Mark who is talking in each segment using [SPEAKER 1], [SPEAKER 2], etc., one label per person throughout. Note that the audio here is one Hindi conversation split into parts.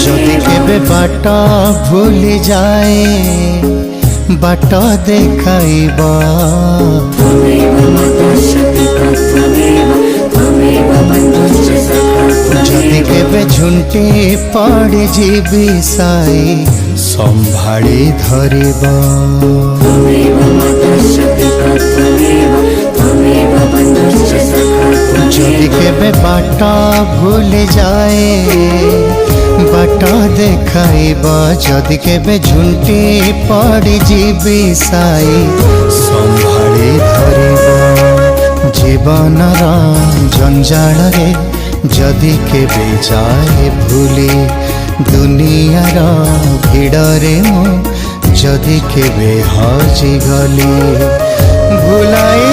[SPEAKER 1] যদি কেবে बाट भूली जाए बाट देखाइबा जदि केबे झुंटी पड़ी जीवी साई संभाली धरिबा जदि केबे बाट भूली जाए बाट देखाइबा जदि केबे झुंटी पड़ी जीवी साई संभाली धरिबा जीवनर जंजाल रे जदि केबे जाए भूली दुनियार भिड़रे मु जदि केबे हजि गली भुलाई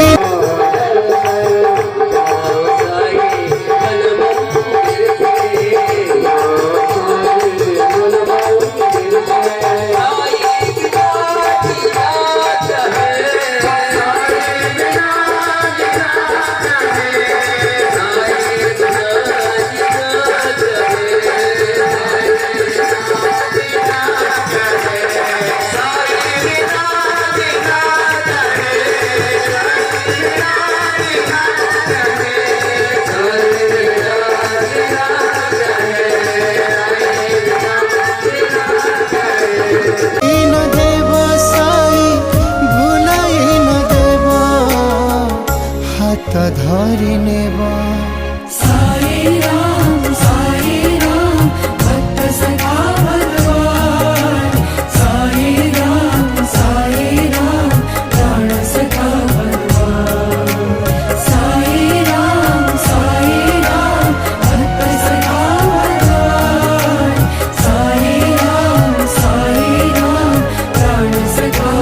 [SPEAKER 1] धरि नेबा
[SPEAKER 2] साई राम भक्त सखा भगवान साई राम प्राण सखा भगवान साई राम भक्त सखा भगवान साई राम प्राण सखा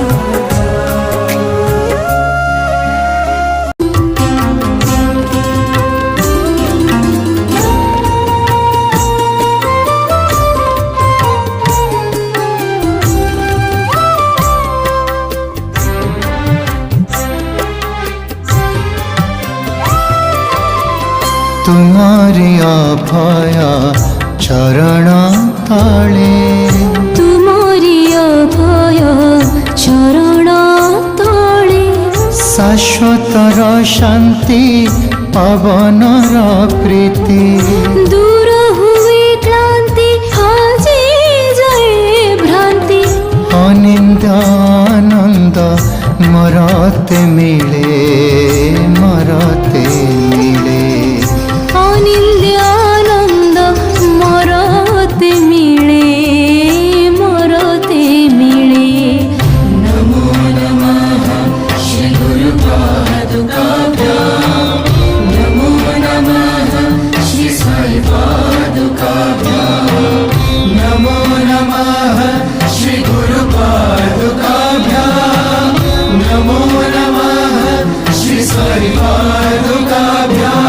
[SPEAKER 1] तुम्हारी अभय चरण तले
[SPEAKER 2] तुमरी अभय चरण तले
[SPEAKER 1] शाश्वतर शांति पवनर प्रीति
[SPEAKER 2] दूर हुए क्लांति हाजे जाए भ्रांति
[SPEAKER 1] अनिंद आनंद मरते मिले
[SPEAKER 2] अनिंद आनंद मरते मिले नमो नमः श्री गुरु पादुकाभ्यां नमो नमः श्री साई पादुकाभ्यां
[SPEAKER 1] नमो नमः श्री गुरु पादुकाभ्यां नमो नमः श्री साई पादुकाभ्यां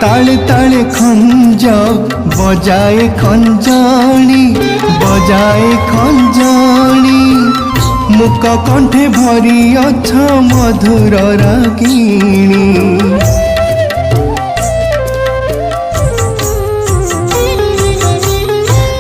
[SPEAKER 1] ताले ताले खंज बजाए खंजणी मुक कंठे भरी अछ मधुर रागिणी।